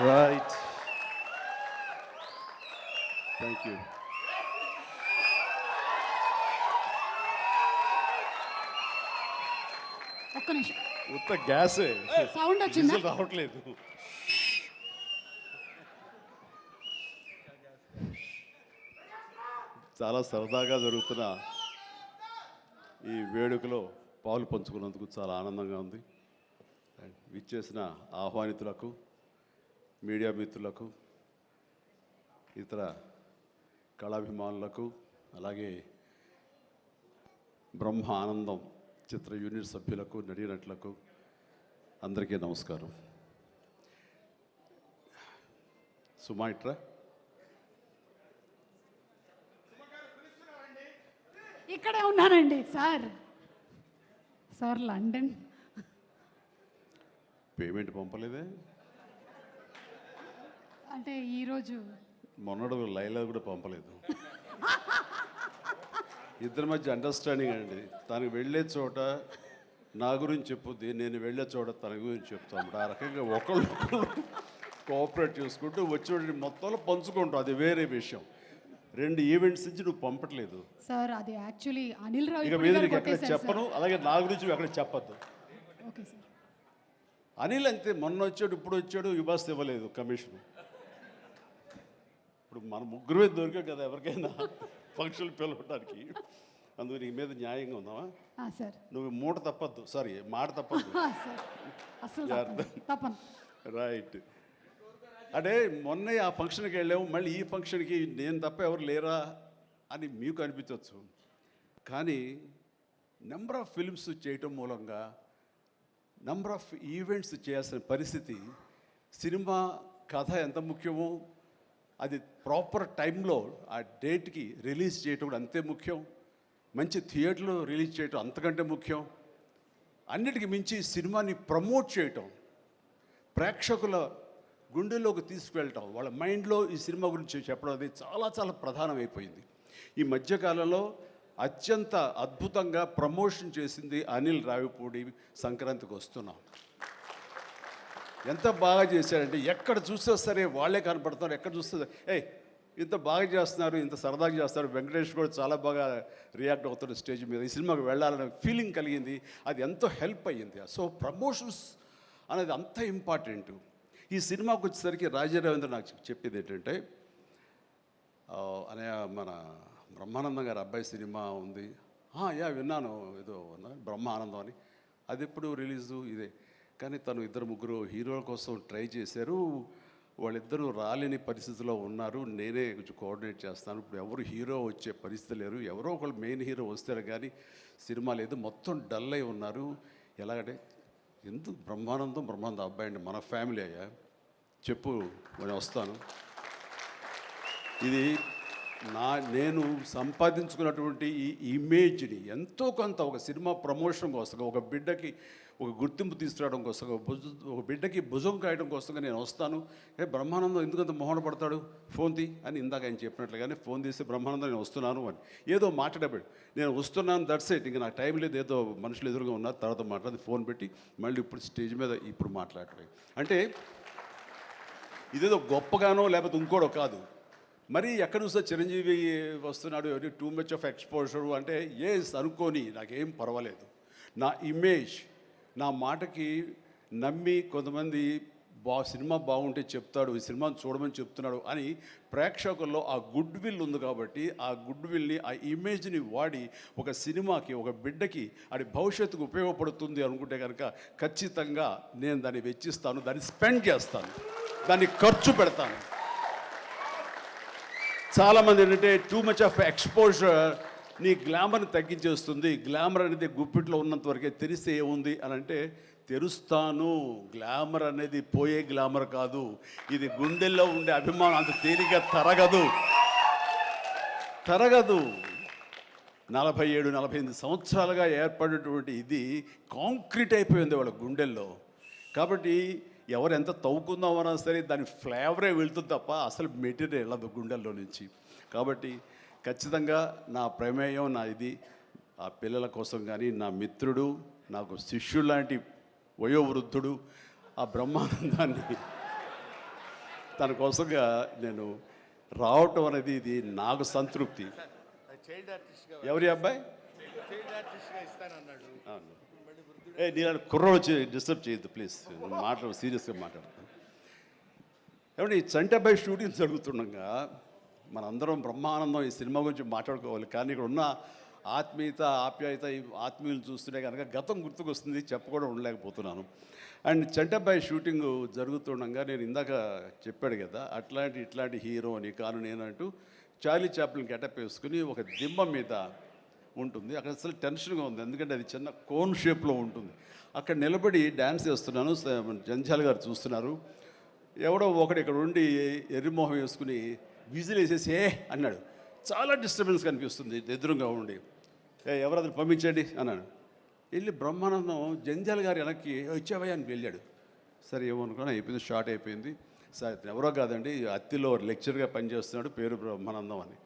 Right. Thank you. ఒక్క నిమిషం ఉత్త గ్యాసే సౌండ్ వచ్చిందా డీజిల్ రావట్లేదు. చాలా సరదాగా జరుగుతున్న ఈ వేడుకలో పాలు పంచుకున్నందుకు చాలా ఆనందంగా ఉంది. విచ్చేసిన ఆహ్వానితులకు, మీడియా మిత్రులకు, ఇతర కళాభిమానులకు, అలాగే బ్రహ్మ ఆనందం చిత్ర యూనిట్ సభ్యులకు, నటీనటులకు అందరికీ నమస్కారం. సుమాయిట్రా ఇక్కడే ఉన్నానండి సార్ లండన్ పేమెంట్ పంపలేదే. అంటే ఈరోజు మొన్నడు లైలా కూడా పంపలేదు. ఇద్దరి మధ్య అండర్స్టాండింగ్ అండి. తను వెళ్ళే చోట నా గురించి చెప్పుద్ది, నేను వెళ్ళే చోట తన గురించి చెప్తాము. ఆ రకంగా ఒకళ్ళు కోఆపరేట్ చేసుకుంటూ వచ్చి మొత్తంలో పంచుకుంటాం. అది వేరే విషయం. 2 ఈవెంట్స్ నుంచి నువ్వు పంపట్లేదు సార్. అది యాక్చువల్లీ అనిల్ రావు ఇక మీద నీకు ఎక్కడ చెప్పను. అలాగే నా గురించి ఎక్కడ చెప్పద్దు. Okay sir. అనిల్ అంతే, మొన్న వచ్చాడు, ఇప్పుడు వచ్చాడు, ఇవ్వాల్సి ఇవ్వలేదు కమిషన్. ఇప్పుడు మన ముగ్గురు మీద దొరికాం కదా ఎవరికైనా ఫంక్షన్లు పిలవడానికి. అందుకు నీ మీద న్యాయంగా ఉందామా సార్? నువ్వు మూట తప్పద్దు, సారీ మాట తప్పద్దు. తప్పను. రైట్. అంటే మొన్న ఆ ఫంక్షన్కి వెళ్ళాము, మళ్ళీ ఈ ఫంక్షన్కి నేను తప్ప ఎవరు లేరా అని మీకు అనిపించవచ్చు. కానీ నెంబర్ ఆఫ్ ఫిల్మ్స్ చేయటం మూలంగా నెంబర్ ఆఫ్ ఈవెంట్స్ చేయాల్సిన పరిస్థితి, సినిమా కథ ఎంత ముఖ్యమో అది ప్రాపర్ టైంలో ఆ డేట్కి రిలీజ్ చేయటం కూడా అంతే ముఖ్యం. మంచి థియేటర్లో రిలీజ్ చేయటం అంతకంటే ముఖ్యం. అన్నిటికీ మించి సినిమాని ప్రమోట్ చేయటం, ప్రేక్షకుల గుండెల్లోకి తీసుకువెళ్ళటం, వాళ్ళ మైండ్లో ఈ సినిమా గురించి చెప్పడం అది చాలా చాలా ప్రధానమైపోయింది. ఈ మధ్యకాలంలో అత్యంత అద్భుతంగా ప్రమోషన్ చేసింది అనిల్ రావిపూడి. సంక్రాంతికి వస్తున్నాం. ఎంత బాగా చేశారంటే ఎక్కడ చూస్తే సరే వాళ్ళే కనపడతారు. ఎక్కడ చూస్తే ఇంత బాగా చేస్తున్నారు, ఇంత సరదాగా చేస్తారు. వెంకటేష్ కూడా చాలా బాగా రియాక్ట్ అవుతారు స్టేజ్ మీద. ఈ సినిమాకి వెళ్ళాలనే ఫీలింగ్ కలిగింది. అది ఎంతో హెల్ప్ అయ్యింది. సో ప్రమోషన్స్ అనేది అంత ఇంపార్టెంట్. ఈ సినిమాకి వచ్చేసరికి రాజా రవీంద్ర నాకు చెప్పేది ఏంటంటే, అనే మన బ్రహ్మానందం గారి అబ్బాయి సినిమా ఉంది. విన్నాను, ఏదో బ్రహ్మ ఆనందం అని. అది ఎప్పుడు రిలీజు ఇదే. కానీ తను 2-3 హీరోల కోసం ట్రై చేశారు. వాళ్ళిద్దరూ రాలేని పరిస్థితిలో ఉన్నారు. నేనే కొంచెం కోఆర్డినేట్ చేస్తాను. ఇప్పుడు ఎవరు హీరో వచ్చే పరిస్థితి లేరు. ఎవరో ఒకళ్ళు మెయిన్ హీరో వస్తారు కానీ సినిమా లేదు. మొత్తం డల్ అయి ఉన్నారు. ఎలాగంటే ఎందుకు బ్రహ్మానందం అబ్బాయి అండి, మన ఫ్యామిలీ అయ్యా, చెప్పు నేను వస్తాను. ఇది నేను సంపాదించుకున్నటువంటి ఈ ఇమేజ్ని ఎంతో కొంత ఒక సినిమా ప్రమోషన్ కోసం, ఒక బిడ్డకి ఒక గుర్తింపు తీసుకురావడం కోసం, ఒక బిడ్డకి భుజం కాయడం కోసంగా నేను వస్తాను. బ్రహ్మానందం ఎందుకంత మొహన పడతాడు, ఫోన్ తీ అని ఇందాక ఆయన చెప్పినట్లుగానే ఫోన్ తీసి బ్రహ్మానందం నేను వస్తున్నాను అని ఏదో మాట్లాడబడి నేను వస్తున్నాను, దట్స్ ఇట్. ఇంకా నాకు టైం లేదు, ఏదో మనుషులు ఎదురుగా ఉన్నారు, తర్వాత మాట్లాడి ఫోన్ పెట్టి మళ్ళీ ఇప్పుడు స్టేజ్ మీద ఇప్పుడు మాట్లాడటం అంటే ఇదేదో గొప్పగానో లేకపోతే ఇంకోటో కాదు. మరి ఎక్కడ చూస్తే చిరంజీవి వస్తున్నాడు, టూ మచ్ ఆఫ్ ఎక్స్పోజర్ అంటే అనుకోని నాకేం పర్వాలేదు. నా ఇమేజ్, నా మాటకి నమ్మి కొంతమంది సినిమా బాగుంటే చెప్తాడు, ఈ సినిమాని చూడమని చెప్తున్నాడు అని ప్రేక్షకుల్లో ఆ గుడ్ విల్ ఉంది. కాబట్టి ఆ గుడ్ విల్ని, ఆ ఇమేజ్ని వాడి ఒక సినిమాకి, ఒక బిడ్డకి అది భవిష్యత్తుకు ఉపయోగపడుతుంది అనుకుంటే కనుక ఖచ్చితంగా నేను దాన్ని వెచ్చిస్తాను, దాన్ని స్పెండ్ చేస్తాను, దాన్ని ఖర్చు పెడతాను. చాలామంది ఏంటంటే టూ మచ్ ఆఫ్ ఎక్స్పోజర్ నీ గ్లామర్ని తగ్గించేస్తుంది. గ్లామర్ అనేది గుప్పిట్లో ఉన్నంత వరకే, తెలిస్తే ఏముంది అని అంటే తెరుస్తాను. గ్లామర్ అనేది పోయే గ్లామర్ కాదు, ఇది గుండెల్లో ఉండే అభిమానం అంత తేలిగ్గా తరగదు. 47-48 సంవత్సరాలుగా ఏర్పడినటువంటి ఇది కాంక్రీట్ అయిపోయింది వాళ్ళ గుండెల్లో. కాబట్టి ఎవరు ఎంత తవ్వుకుందామన్నా సరే దాని ఫ్లేవరే వెళ్తుంది తప్ప అసలు మెటీరియల్ వెళ్ళదు గుండెల్లో నుంచి. కాబట్టి ఖచ్చితంగా నా ప్రమేయం, నా ఇది ఆ పిల్లల కోసం కానీ, నా మిత్రుడు, నాకు శిష్యుడు లాంటి వయోవృద్ధుడు ఆ బ్రహ్మానందాన్ని తన కోసంగా నేను రావటం అనేది ఇది నాకు సంతృప్తి. చైల్డ్ ఆర్టిస్ట్గా ఎవరి అబ్బాయి? చైల్డ్ ఆర్టిస్ట్గా ఇస్తానన్నాడు. అవును. నేను కుర్రోడు వచ్చి డిస్టర్బ్ చేయొద్దు ప్లీజ్, మాట్లాడు, సీరియస్గా మాట్లాడతాను. ఏమంటే ఈ చంటబ్బాయి షూటింగ్ జరుగుతుండగా మనందరం బ్రహ్మానందం ఈ సినిమా గురించి మాట్లాడుకోవాలి, కానీ ఇక్కడ ఉన్న ఆత్మీయత ఆప్యాయత ఈ ఆత్మీయులు చూస్తుంటే కనుక గతం గుర్తుకొస్తుంది, చెప్పకుండా ఉండలేకపోతున్నాను. అండ్ చంటబ్బాయి షూటింగ్ జరుగుతుండగా నేను ఇందాక చెప్పాడు కదా ఇట్లాంటి హీరో అని కాను నేనంటూ చార్లీ చాప్లిన్ గెటప్ వేసుకుని ఒక దిమ్మ మీద ఉంటుంది. అక్కడ అసలు టెన్షన్గా ఉంది, ఎందుకంటే అది చిన్న కోన్ షేప్లో ఉంటుంది. అక్కడ నిలబడి డ్యాన్స్ చేస్తున్నాను, జంజాల్ గారు చూస్తున్నారు. ఎవడో ఒకడు ఇక్కడ ఉండి ఎర్రిమోహం వేసుకుని విజిల్ వేసేసి అన్నాడు. చాలా డిస్టర్బెన్స్ కనిపిస్తుంది ఎదురుగా ఉండి. ఎవరది పంపించండి అన్నాడు. వెళ్ళి బ్రహ్మానందం జంజాల్ గారు వెనక్కి వచ్చావయ్యా అని వెళ్ళాడు. సరే ఏమనుకున్నా, అయిపోయింది, షార్ట్ అయిపోయింది. సరే ఎవరో కాదండి, అత్తిలో లెక్చర్గా పనిచేస్తున్నాడు, పేరు బ్రహ్మానందం అని.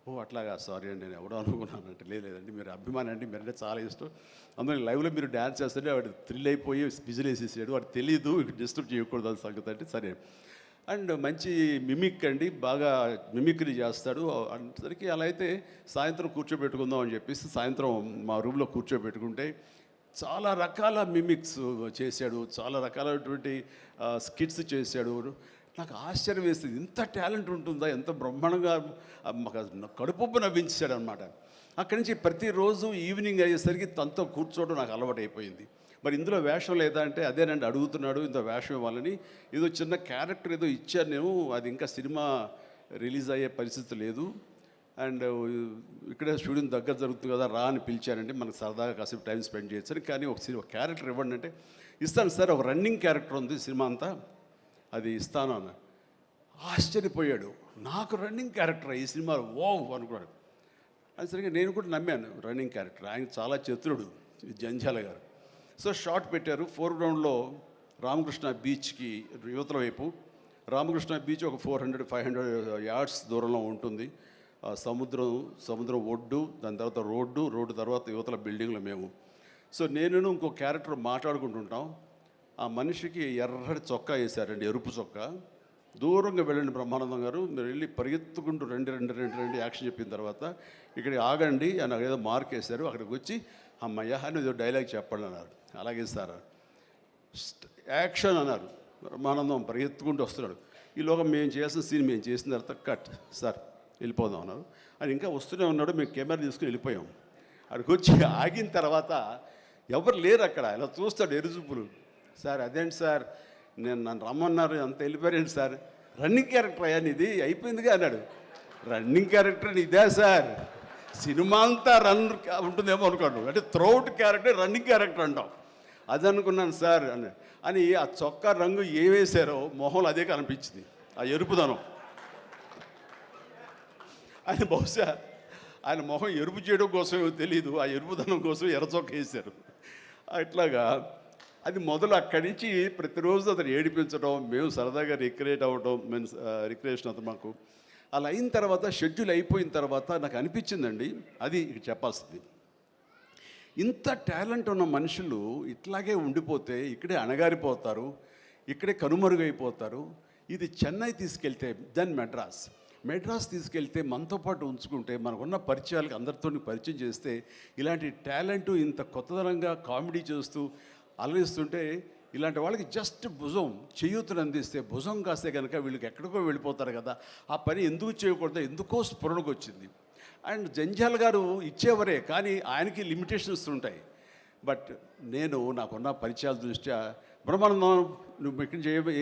ఓ అట్లాగా, సారీ అండి, నేను ఎవడో అనుకున్నానంటే. లేదండి మీరు అభిమాని అండి, మీరంటే చాలా ఇష్టం, అందులో లైవ్లో మీరు డ్యాన్స్ చేస్తుంటే వాడు థ్రిల్ అయిపోయి విజిల్ వేసేసాడు, వాడు తెలీదు డిస్టర్బ్ చేయకూడదు అని సంగతి అంటే. సరే. అండ్ మంచి మిమిక్ అండి, బాగా మిమిక్రీ చేస్తాడు అనేసరికి అలా అయితే సాయంత్రం కూర్చోబెట్టుకుందాం అని చెప్పేసి సాయంత్రం మా రూమ్లో కూర్చోబెట్టుకుంటే చాలా రకాల మిమిక్స్ చేశాడు, చాలా రకాలైనటువంటి స్కిట్స్ చేశాడు. నాకు ఆశ్చర్యం వేస్తుంది, ఇంత టాలెంట్ ఉంటుందా, ఎంత బ్రహ్మాండంగా కడుపు నవ్వించాడు అనమాట. అక్కడి నుంచి ప్రతిరోజు ఈవినింగ్ అయ్యేసరికి తనతో కూర్చోవడం నాకు అలవాటు అయిపోయింది. మరి ఇందులో వేషం లేదా అంటే అదేనండి అడుగుతున్నాడు, ఇంత వేషం ఇవ్వాలని. ఏదో చిన్న క్యారెక్టర్ ఏదో ఇచ్చాను నేను, అది ఇంకా సినిమా రిలీజ్ అయ్యే పరిస్థితి లేదు. అండ్ ఇక్కడే షూటింగ్ దగ్గర జరుగుతుంది కదా, రా అని పిలిచారండి, మనకు సరదాగా కాసేపు టైం స్పెండ్ చేయొచ్చు. కానీ ఒక క్యారెక్టర్ ఇవ్వండి అంటే, ఇస్తాను సార్, ఒక రన్నింగ్ క్యారెక్టర్ ఉంది సినిమా అంతా, అది ఇస్తాను అన్న. ఆశ్చర్యపోయాడు, నాకు రన్నింగ్ క్యారెక్టర్ ఈ సినిమా, ఓ అనుకున్నాడు. అది సరిగ్గా నేను కూడా నమ్మాను, రన్నింగ్ క్యారెక్టర్. ఆయన చాలా చతురుడు జంజాల గారు. సో షార్ట్ పెట్టారు. ఫోర్గ్రౌండ్లో రామకృష్ణ బీచ్కి యువతల వైపు, రామకృష్ణ బీచ్ ఒక 400-500 యార్డ్స్ దూరంలో ఉంటుంది. సముద్రం ఒడ్డు, దాని తర్వాత రోడ్డు తర్వాత యువతల బిల్డింగ్లో మేము. సో నేను ఇంకో క్యారెక్టర్ మాట్లాడుకుంటుంటాం. ఆ మనిషికి ఎర్రటి చొక్కా వేశారండి, ఎరుపు చొక్కా. దూరంగా వెళ్ళండి బ్రహ్మానందం గారు, మీరు వెళ్ళి పరిగెత్తుకుంటూ రెండు యాక్షన్ చెప్పిన తర్వాత ఇక్కడికి ఆగండి అని ఏదో మార్క్ వేశారు. అక్కడికి వచ్చి అమ్మయ్య అని ఏదో డైలాగ్ చెప్పండి అన్నారు. అలాగే సార్, యాక్షన్ అన్నారు. బ్రహ్మానందం పరిగెత్తుకుంటూ వస్తున్నాడు. ఈలోగా మేము చేసిన సీన్ మేము చేసిన తర్వాత కట్ సార్ వెళ్ళిపోదాం అన్నారు. అది ఇంకా వస్తూనే ఉన్నాడు, మేము కెమెరా తీసుకుని వెళ్ళిపోయాం. అక్కడికి వచ్చి ఆగిన తర్వాత ఎవరు లేరు అక్కడ, ఇలా చూస్తాడు ఎరుజుపులు. సార్ అదేంటి సార్, నన్ను రమ్మన్నారు, అంత వెళ్ళిపోయారండి సార్, రన్నింగ్ క్యారెక్టర్ అయ్యా ఇది అయిపోయిందిగా అన్నాడు. రన్నింగ్ క్యారెక్టర్ ఇదే సార్, సినిమా అంతా రన్ ఉంటుందేమో అనుకోండి, అంటే త్రౌట్ క్యారెక్టర్ రన్నింగ్ క్యారెక్టర్ అంటాం, అది అనుకున్నాను సార్ అని ఆ చొక్కా రంగు ఏ వేశారో మొహంలో అదే కనిపించింది, ఆ ఎరుపుదనం. ఆయన బహుశా ఆయన మొహం ఎరుపు చేయడం కోసం తెలియదు, ఆ ఎరుపుదనం కోసం ఎర్ర చొక్క వేశారు. అట్లాగా అది మొదలు అక్కడి నుంచి ప్రతిరోజు అతను ఏడిపించడం, మేము సరదాగా రిక్రియేట్ అవ్వడం, రిక్రియేషన్ అవుతాం మాకు. అలా అయిన తర్వాత షెడ్యూల్ అయిపోయిన తర్వాత నాకు అనిపించిందండి, అది ఇక్కడ చెప్పాల్సింది, ఇంత టాలెంట్ ఉన్న మనుషులు ఇట్లాగే ఉండిపోతే ఇక్కడే అణగారిపోతారు, ఇక్కడే కనుమరుగైపోతారు. ఇది చెన్నై తీసుకెళ్తే దెన్ మెడ్రాస్ తీసుకెళ్తే మనతో పాటు ఉంచుకుంటే మనకున్న పరిచయాలకు అందరితో పరిచయం చేస్తే ఇలాంటి టాలెంట్ ఇంత కొత్తదనంగా కామెడీ చేస్తూ అలరిస్తుంటే ఇలాంటి వాళ్ళకి జస్ట్ భుజం చేయూతను అందిస్తే, భుజం కాస్తే కనుక వీళ్ళకి ఎక్కడికో వెళ్ళిపోతారు కదా, ఆ పని ఎందుకు చేయకూడదు, ఎందుకో స్ఫురణకు వచ్చింది. అండ్ జంజాల్ గారు ఇచ్చేవరే, కానీ ఆయనకి లిమిటేషన్స్ ఉంటాయి. బట్ నాకున్న పరిచయాల దృష్ట్యా బ్రహ్మానందం నువ్వు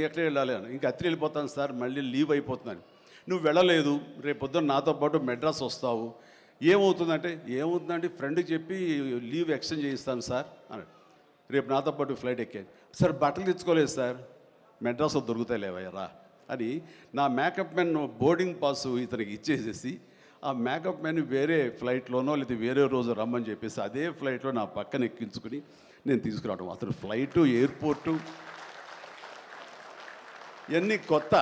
ఎక్కడ వెళ్ళాలి అని, ఇంకా అత్రి వెళ్ళిపోతాను సార్, మళ్ళీ లీవ్ అయిపోతున్నాను. నువ్వు వెళ్ళలేదు, రేపు పొద్దున్న నాతో పాటు మెడ్రాస్ వస్తావు, ఏమవుతుందంటే ఫ్రెండ్కి చెప్పి లీవ్ ఎక్స్టెండ్ చేయిస్తాను సార్ అన్నాడు. రేపు నాతో పాటు ఫ్లైట్ ఎక్కాను సార్, బట్టలు తెచ్చుకోలేదు సార్, మెడ్రాస్లో దొరుకుతాయి లేవయ్యరా అని నా మేకప్ మ్యాన్ బోర్డింగ్ పాస్ ఇతనికి ఇచ్చేసేసి ఆ మేకప్ మ్యాన్ వేరే ఫ్లైట్లోనో లేదా వేరే రోజు రమ్మని చెప్పేసి అదే ఫ్లైట్లో నా పక్కన ఎక్కించుకుని నేను తీసుకురావడం. అతను ఫ్లైటు, ఎయిర్పోర్టు ఇవన్నీ కొత్త.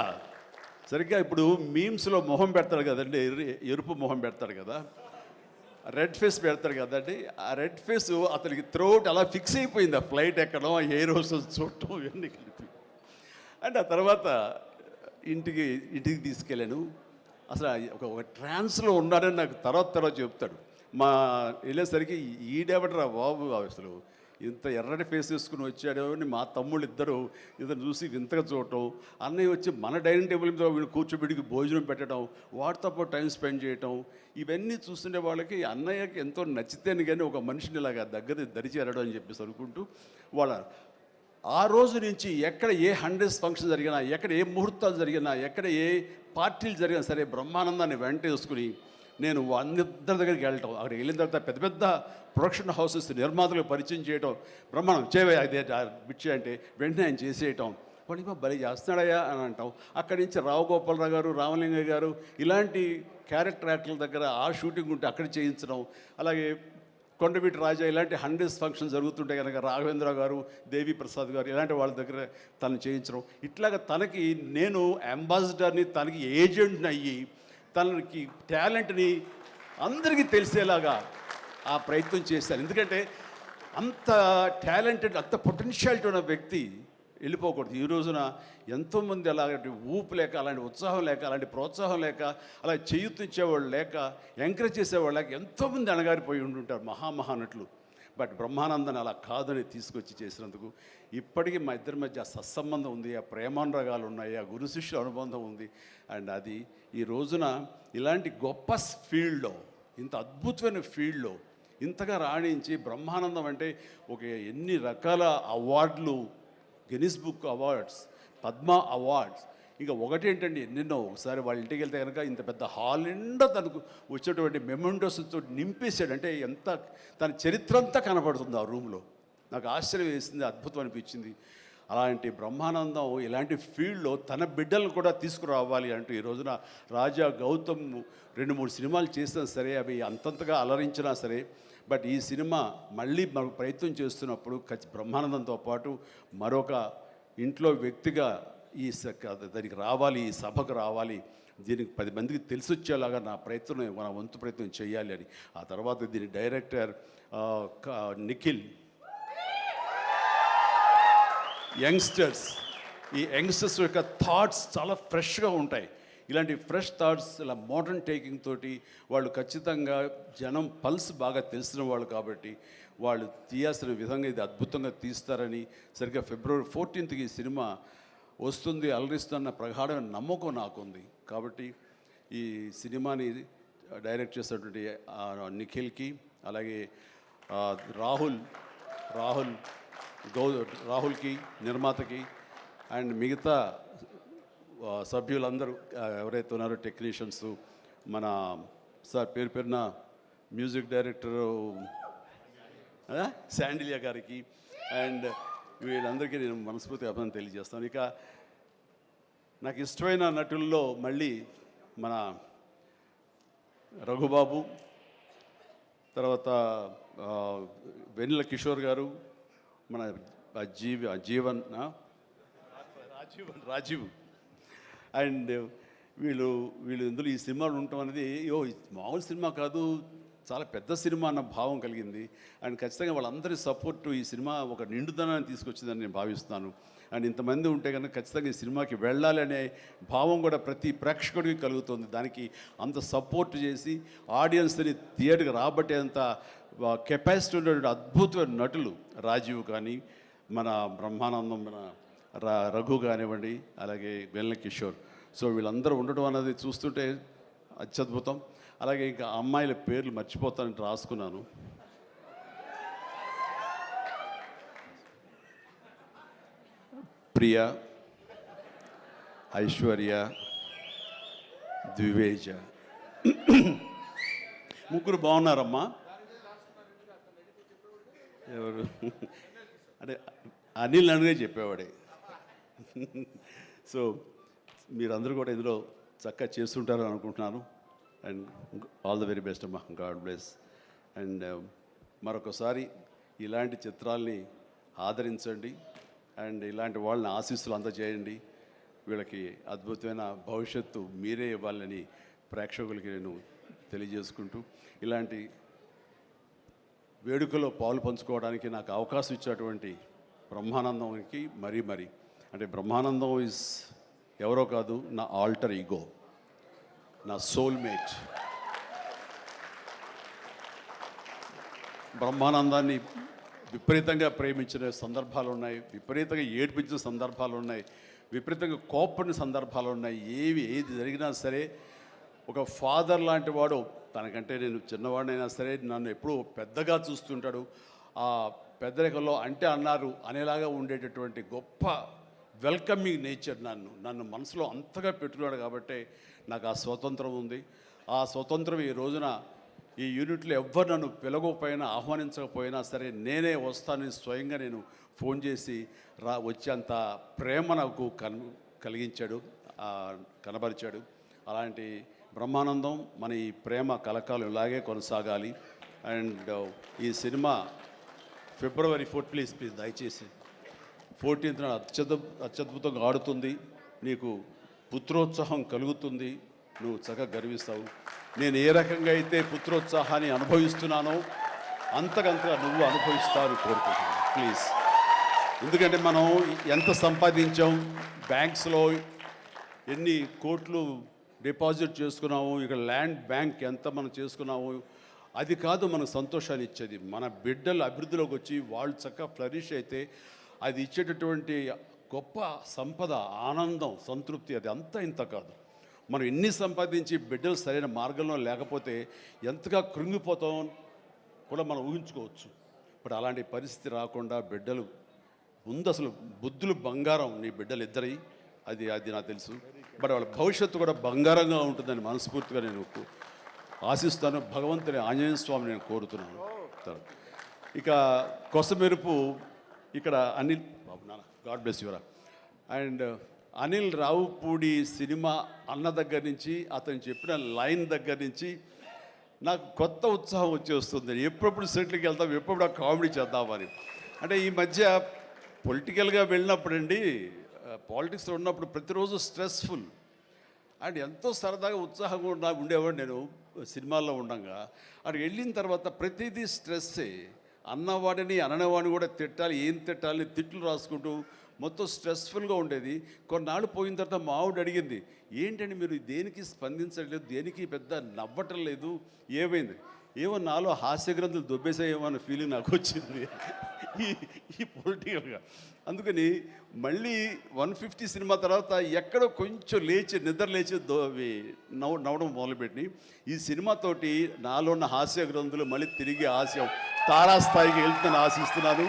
సరిగ్గా ఇప్పుడు మీమ్స్లో మొహం పెడతాడు కదండి, ఎరుపు మొహం పెడతాడు కదా, రెడ్ ఫేస్ పెడతాడు కదండి, ఆ రెడ్ ఫేస్ అతనికి త్రోట్ అలా ఫిక్స్ అయిపోయింది. ఆ ఫ్లైట్ ఎక్కడం, ఆ ఎయిర్ హోస్టెస్ చూడటం ఇవన్నీ కలిపి. అండ్ ఆ తర్వాత ఇంటికి ఇంటికి తీసుకెళ్ళాను. అసలు ఒక ట్రాన్స్లో ఉన్నాడని నాకు తర్వాత చెప్తాడు. మా వెళ్ళేసరికి ఈడేవడరా బాబు అసలు ఇంత ఎర్రటి ఫేస్ వేసుకుని వచ్చాడో అని మా తమ్ముళ్ళు ఇద్దరు ఇతను చూసి వింతగా చూడటం, అన్నయ్య వచ్చి మన డైనింగ్ టేబుల్ మీద వీళ్ళు కూర్చోబెడికి భోజనం పెట్టడం, వాటితో పాటు టైం స్పెండ్ చేయటం, ఇవన్నీ చూస్తుండే వాళ్ళకి అన్నయ్యకి ఎంతో నచ్చితేనే కానీ ఒక మనిషిని ఇలాగా దగ్గర దరిచేరడం అని చెప్పేసి అనుకుంటూ వాళ్ళ ఆ రోజు నుంచి ఎక్కడ ఏ 100th ఫంక్షన్ జరిగినా, ఎక్కడ ఏ ముహూర్తాలు జరిగినా, ఎక్కడ ఏ పార్టీలు జరిగినా సరే బ్రహ్మానందాన్ని వెంట వేసుకుని నేను అందరి దగ్గరికి వెళ్ళటం, అక్కడికి వెళ్ళిన తర్వాత పెద్ద పెద్ద ప్రొడక్షన్ హౌసెస్ నిర్మాతలకు పరిచయం చేయటం, బ్రహ్మాండం చేయవే అదే బిచ్చి అంటే వెంటనే ఆయన చేసేయటం, వాడికి భలే చేస్తున్నాడయ్యా అని అంటాం. అక్కడి నుంచి రావు గోపాలరావు గారు, రామలింగయ్య గారు ఇలాంటి క్యారెక్టర్ యాక్టర్ల దగ్గర ఆ షూటింగ్ ఉంటే అక్కడ చేయించడం, అలాగే కొండవీటి రాజా ఇలాంటి 100th ఫంక్షన్ జరుగుతుంటే కనుక రాఘవేంద్ర గారు, దేవి ప్రసాద్ గారు ఇలాంటి వాళ్ళ దగ్గర తను చేయించడం, ఇట్లాగా తనకి నేను అంబాసిడర్ని, తనకి ఏజెంట్ని అయ్యి తనకి టాలెంట్ని అందరికీ తెలిసేలాగా ఆ ప్రయత్నం చేశాను. ఎందుకంటే అంత టాలెంటెడ్, అంత పొటెన్షియాలిటీ ఉన్న వ్యక్తి వెళ్ళిపోకూడదు. ఈ రోజున ఎంతోమంది అలాంటి ఊపు లేక, అలాంటి ఉత్సాహం లేక, అలాంటి ప్రోత్సాహం లేక, అలా చేయూతించేవాళ్ళు లేక, ఎంకరేజ్ చేసేవాళ్ళు లేక ఎంతోమంది అణగారిపోయి ఉంటుంటారు మహానటులు. బట్ బ్రహ్మానందాన్ని అలా కాదని తీసుకొచ్చి చేసినందుకు ఇప్పటికీ మా ఇద్దరి మధ్య ఆ సత్సంబంధం ఉంది, ఆ ప్రేమానురాగాలు ఉన్నాయి, ఆ గురు శిష్యుల అనుబంధం ఉంది. అండ్ అది ఈ రోజున ఇలాంటి గొప్ప ఫీల్డ్లో, ఇంత అద్భుతమైన ఫీల్డ్లో ఇంతగా రాణించి బ్రహ్మానందం అంటే ఒక ఎన్ని రకాల అవార్డులు, Guinness book awards, Padma awards, ఇంకా ఒకటేంటండి ఎన్నెన్నో. ఒకసారి వాళ్ళ ఇంటికి వెళ్తే కనుక ఇంత పెద్ద హాల్ నిండా తనకు వచ్చేటువంటి మెమెంటోస్తో నింపేశాడు. అంటే ఎంత తన చరిత్ర అంతా కనపడుతుంది ఆ రూమ్లో. నాకు ఆశ్చర్యం వేసింది, అద్భుతం అనిపించింది. అలాంటి బ్రహ్మానందం ఇలాంటి ఫీల్డ్లో తన బిడ్డలను కూడా తీసుకురావాలి అంటూ ఈ రోజున రాజా గౌతమ్ 2-3 సినిమాలు చేసినా సరే అవి అంతంతగా అలరించినా సరే, బట్ ఈ సినిమా మళ్ళీ మనకు ప్రయత్నం చేస్తున్నప్పుడు బ్రహ్మానందంతో పాటు మరొక ఇంట్లో వ్యక్తిగా దానికి రావాలి, ఈ సభకు రావాలి, దీనికి 10 మందికి తెలిసొచ్చేలాగా నా వంతు ప్రయత్నం చేయాలి అని. ఆ తర్వాత దీని డైరెక్టర్ నిఖిల్, యంగ్స్టర్స్, ఈ యంగ్స్టర్స్ యొక్క థాట్స్ చాలా ఫ్రెష్గా ఉంటాయి. ఇలాంటి ఫ్రెష్ థాట్స్, ఇలా మోడర్న్ టేకింగ్ తోటి వాళ్ళు ఖచ్చితంగా జనం పల్స్ బాగా తెలిసిన వాళ్ళు కాబట్టి వాళ్ళు తీయాల్సిన విధంగా ఇది అద్భుతంగా తీస్తారని, సరిగ్గా February 14th ఈ సినిమా వస్తుంది, అలరిస్తున్న ప్రగాఢమైన నమ్మకం నాకుంది. కాబట్టి ఈ సినిమాని డైరెక్ట్ చేసినటువంటి నిఖిల్కి, అలాగే రాహుల్కి నిర్మాతకి, అండ్ మిగతా సభ్యులందరూ ఎవరైతే ఉన్నారో టెక్నీషియన్స్, మన సార్ పేరున మ్యూజిక్ డైరెక్టరు శాండిలియా గారికి, అండ్ వీళ్ళందరికీ నేను మనస్ఫూర్తిగా అభినందన తెలియజేస్తాను. ఇక నాకు ఇష్టమైన నటుల్లో మళ్ళీ మన రఘుబాబు, తర్వాత వెన్నెల కిషోర్ గారు, మన రాజీవ్, అండ్ వీళ్ళు ఇందులో ఈ సినిమాలు ఉండటం అనేది మామూలు సినిమా కాదు, చాలా పెద్ద సినిమా అన్న భావం కలిగింది. అండ్ ఖచ్చితంగా వాళ్ళందరి సపోర్టు ఈ సినిమా ఒక నిండుదనాన్ని తీసుకొచ్చిందని నేను భావిస్తున్నాను. అండ్ ఇంతమంది ఉంటే కనుక ఖచ్చితంగా ఈ సినిమాకి వెళ్ళాలి అనే భావం కూడా ప్రతి ప్రేక్షకుడికి కలుగుతుంది. దానికి అంత సపోర్ట్ చేసి ఆడియన్స్ని థియేటర్కి రాబట్టేంత కెపాసిటీ ఉన్నటువంటి అద్భుతమైన నటులు రాజీవ్ కానీ, మన బ్రహ్మానందం, మన రఘు కానివ్వండి, అలాగే వెన్నెల కిషోర్. సో వీళ్ళందరూ ఉండటం అనేది చూస్తుంటే అత్యద్భుతం. అలాగే ఇంకా అమ్మాయిల పేర్లు మర్చిపోతానని రాసుకున్నాను. ప్రియ, ఐశ్వర్య, ద్వివేజ, ముగ్గురు బాగున్నారమ్మా. ఎవరు అంటే అనిల్ నన్నుగా చెప్పేవాడే. సో మీరందరూ కూడా ఇందులో చక్కగా చేస్తుంటారని అనుకుంటున్నాను. And all the very best అమ్మా, గాడ్ బ్లెస్. అండ్ మరొకసారి ఇలాంటి చిత్రాల్ని ఆదరించండి, అండ్ ఇలాంటి వాళ్ళని ఆశీస్సులు అందజేయండి. వీళ్ళకి అద్భుతమైన భవిష్యత్తు మీరే ఇవ్వాలని ప్రేక్షకులకి నేను తెలియజేసుకుంటూ, ఇలాంటి వేడుకలో పాలు పంచుకోవడానికి నాకు అవకాశం ఇచ్చినటువంటి బ్రహ్మానందంకి మరీ అంటే బ్రహ్మానందం ఈజ్ ఎవరో కాదు, నా ఆల్టర్ ఈగో, నా సోల్మేట్. బ్రహ్మానందాన్ని విపరీతంగా ప్రేమించిన సందర్భాలు ఉన్నాయి, విపరీతంగా ఏడ్పించిన సందర్భాలు ఉన్నాయి, విపరీతంగా కోప్పడిన సందర్భాలు ఉన్నాయి. ఏది జరిగినా సరే ఒక ఫాదర్ లాంటి వాడు, తనకంటే నేను చిన్నవాడినైనా సరే నన్ను ఎప్పుడూ పెద్దగా చూస్తుంటాడు. ఆ పెద్దరికంలో అంటే అన్నారు అనేలాగా ఉండేటటువంటి గొప్ప వెల్కమింగ్ నేచర్ నన్ను మనసులో అంతగా పెట్టుకున్నాడు. కాబట్టి నాకు ఆ స్వతంత్రం ఉంది. ఆ స్వతంత్రం ఈ రోజున ఈ యూనిట్లో ఎవ్వరు నన్ను పిలవకపోయినా ఆహ్వానించకపోయినా సరే నేనే వస్తానని స్వయంగా నేను ఫోన్ చేసి వచ్చేంత ప్రేమ నాకు కలిగించాడు, కనబరిచాడు. అలాంటి బ్రహ్మానందం మన ఈ ప్రేమ కలకాలం ఇలాగే కొనసాగాలి. అండ్ ఈ సినిమా February 4th ప్లీజ్ దయచేసి 14th అత్యద్భుతంగా ఆడుతుంది. నీకు పుత్రోత్సాహం కలుగుతుంది, నువ్వు చక్కగా గర్విస్తావు. నేను ఏ రకంగా అయితే పుత్రోత్సాహాన్ని అనుభవిస్తున్నానో అంతకంతగా నువ్వు అనుభవిస్తావు కోరుకుంటున్నాను ప్లీజ్. ఎందుకంటే మనం ఎంత సంపాదించాం, బ్యాంక్స్లో ఎన్ని కోట్లు డిపాజిట్ చేసుకున్నాము, ఇక్కడ ల్యాండ్ బ్యాంక్ ఎంత మనం చేసుకున్నాము, అది కాదు మనకు సంతోషాన్ని ఇచ్చేది. మన బిడ్డలు అభివృద్ధిలోకి వచ్చి వాళ్ళు చక్కగా ఫ్లరిష్ అయితే అది ఇచ్చేటటువంటి గొప్ప సంపద, ఆనందం, సంతృప్తి అది అంతా ఇంత కాదు. మనం ఎన్ని సంపాదించి బిడ్డలు సరైన మార్గంలో లేకపోతే ఎంతగా కృంగిపోతాం కూడా మనం ఊహించుకోవచ్చు. ఇప్పుడు అలాంటి పరిస్థితి రాకుండా బిడ్డలు ముందు అసలు బుద్ధులు బంగారం నీ బిడ్డలు ఇద్దరి, అది నాకు తెలుసు. బట్ వాళ్ళ భవిష్యత్తు కూడా బంగారంగా ఉంటుందని మనస్ఫూర్తిగా నేను ఆశిస్తాను. భగవంతుని ఆంజనేయ స్వామి నేను కోరుతున్నాను. ఇక కొసమెరుపు ఇక్కడ అనిల్ బాబు నాన్న గాడ్ బ్లెస్ యువరా. అండ్ అనిల్ రావుపూడి సినిమా అన్న దగ్గర నుంచి అతను చెప్పిన లైన్ దగ్గర నుంచి నాకు కొత్త ఉత్సాహం వచ్చేస్తుంది. ఎప్పుడప్పుడు సెటిల్కి వెళ్తాం, ఎప్పుడు కామెడీ చేద్దామని. అంటే ఈ మధ్య పొలిటికల్గా వెళ్ళినప్పుడండి, పాలిటిక్స్లో ఉన్నప్పుడు ప్రతిరోజు స్ట్రెస్ఫుల్ అండ్ ఎంతో సరదాగా ఉత్సాహంగా ఉండేవాడు నేను సినిమాల్లో ఉండగా. అక్కడికి వెళ్ళిన తర్వాత ప్రతిదీ స్ట్రెస్సే. అన్నవాడిని అననేవాడిని కూడా తిట్టాలి, ఏం తిట్టాలి తిట్లు రాసుకుంటూ మొత్తం స్ట్రెస్ఫుల్గా ఉండేది. కొన్నాళ్ళు పోయిన తర్వాత మా ఆవిడ అడిగింది, ఏంటండి మీరు దేనికి స్పందించట్లేదు, దేనికి పెద్ద నవ్వటం లేదు, ఏమైంది? ఏమో నాలో హాస్య గ్రంథులు దొబ్బేసాయేమో అన్న ఫీలింగ్ నాకు వచ్చింది ఈ పొలిటికల్గా. అందుకని మళ్ళీ 150 సినిమా తర్వాత ఎక్కడో కొంచెం నిద్ర లేచి నవ్వడం మొదలుపెట్టి ఈ సినిమాతోటి నాలో ఉన్న హాస్య గ్రంథులు మళ్ళీ తిరిగి హాస్యం తారాస్థాయికి వెళ్తుందని ఆశిస్తున్నాను.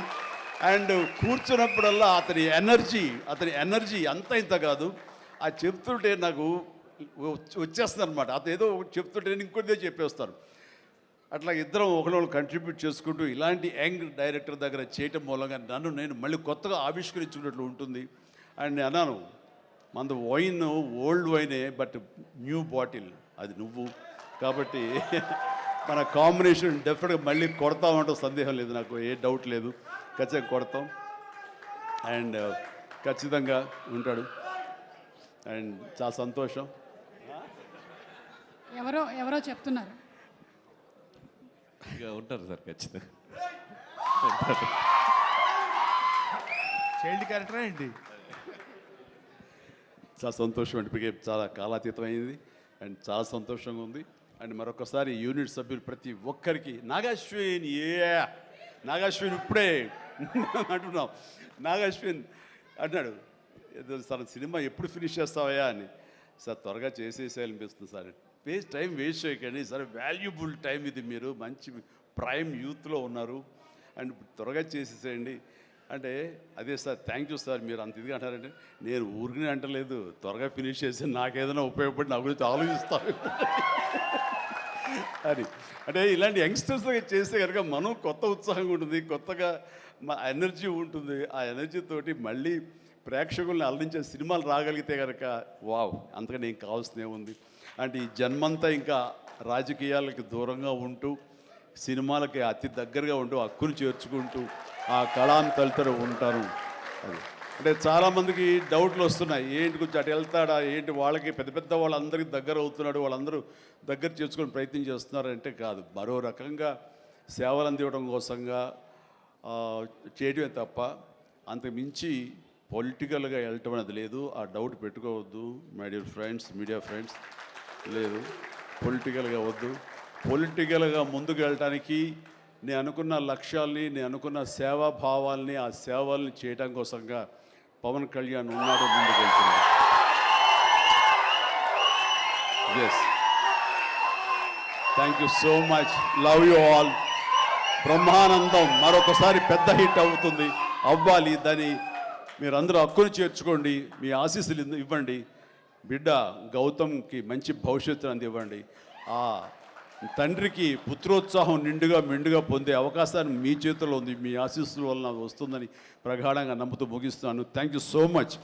అండ్ కూర్చున్నప్పుడల్లా అతని ఎనర్జీ అంత ఇంత కాదు. ఆ చెప్తుంటే నాకు వచ్చేస్తుంది అనమాట. అతను ఏదో చెప్తుంటే నేను ఇంకోటిదే చెప్పేస్తాను. అట్లా ఇద్దరం ఒకళ్ళు కంట్రిబ్యూట్ చేసుకుంటూ ఇలాంటి యంగ్ డైరెక్టర్ దగ్గర చేయటం మూలంగా నేను మళ్ళీ కొత్తగా ఆవిష్కరించుకున్నట్లు ఉంటుంది. అండ్ అన్నాను, మన వైన్ ఓల్డ్ వైనే బట్ న్యూ బాటిల్, అది నువ్వు. కాబట్టి మన కాంబినేషన్ డెఫినెట్గా మళ్ళీ కొడతామంటే సందేహం లేదు, నాకు ఏ డౌట్ లేదు. ఖచ్చితంగా కొడతాం అండ్ ఖచ్చితంగా ఉంటాడు. అండ్ చాలా సంతోషం. ఎవరో చెప్తున్నారు ఉంటారు సార్, ఖచ్చితంగా చైల్డ్ క్యారెక్టర్ ఏంటి? చాలా సంతోషం అండి, చాలా కాలాతీతం అయింది అండ్ చాలా సంతోషంగా ఉంది. అండ్ మరొకసారి యూనిట్ సభ్యులు ప్రతి ఒక్కరికి నాగశ్విన్ ఇప్పుడే అంటున్నాం. నాగశ్విన్ అన్నాడు, సార్ సినిమా ఎప్పుడు ఫినిష్ చేస్తావయ్యా అని. సార్ త్వరగా చేసేసేయాలనిపిస్తుంది సార్, టైం వేస్ట్ చేయకండి సార్, వాల్యుబుల్ టైం ఇది, మీరు మంచి ప్రైమ్ యూత్లో ఉన్నారు అండ్ త్వరగా చేసేసేయండి అంటే. అదే సార్ థ్యాంక్ యూ సార్, మీరు అంత ఇదిగా అంటారంటే నేను ఊరికనే అంటలేదు, త్వరగా ఫినిష్ చేసి నాకేదైనా ఉపయోగపడి నా గురించి ఆలోచిస్తాను అని. అంటే ఇలాంటి యంగ్స్టర్స్ చేస్తే కనుక మనం కొత్త ఉత్సాహంగా ఉంటుంది, కొత్తగా మా ఎనర్జీ ఉంటుంది. ఆ ఎనర్జీతోటి మళ్ళీ ప్రేక్షకుల్ని అలరించే సినిమాలు రాగలిగితే కనుక వావ్, అంతకని ఏం కావాల్సినే ఉంది. అంటే ఈ జన్మంతా ఇంకా రాజకీయాలకి దూరంగా ఉంటూ సినిమాలకి అతి దగ్గరగా ఉంటూ హక్కును చేర్చుకుంటూ ఆ కళాన్ని తలుతూ ఉంటారు. అది అంటే చాలామందికి డౌట్లు వస్తున్నాయి, ఏంటి కొంచెం అటు వెళ్తాడా ఏంటి, వాళ్ళకి పెద్ద పెద్ద వాళ్ళందరికీ దగ్గర అవుతున్నాడు, వాళ్ళందరూ దగ్గర చేసుకొని ప్రయత్నం చేస్తున్నారంటే కాదు, మరో రకంగా సేవలు అందివ్వడం కోసంగా చేయడమే తప్ప అంతకు మించి పొలిటికల్గా వెళ్ళటం అనేది లేదు. ఆ డౌట్ పెట్టుకోవద్దు my dear friends, media friends. లేదు, పొలిటికల్గా వద్దు. పొలిటికల్గా ముందుకు వెళ్ళటానికి నేను అనుకున్న లక్ష్యాల్ని, నేను అనుకున్న సేవాభావాల్ని, ఆ సేవల్ని చేయడం కోసంగా పవన్ కళ్యాణ్ ఉన్నాడు, ముందుకు వెళ్తున్నాడు. Yes, thank you so much, love you all. Brahmanandam మరొకసారి పెద్ద హిట్ అవుతుంది, అవ్వాలి. దాన్ని మీరందరూ హక్కును చేర్చుకోండి, మీ ఆశీస్సులు ఇవ్వండి. బిడ్డ గౌతమ్కి మంచి భవిష్యత్తు అందివ్వండి. ఆ తండ్రికి పుత్రోత్సాహం నిండుగా మెండుగా పొందే అవకాశాన్ని మీ చేతుల్లో ఉంది. మీ ఆశీస్సుల వలన వస్తుందని ప్రగాఢంగా నమ్ముతూ ముగిస్తున్నాను. Thank you so much.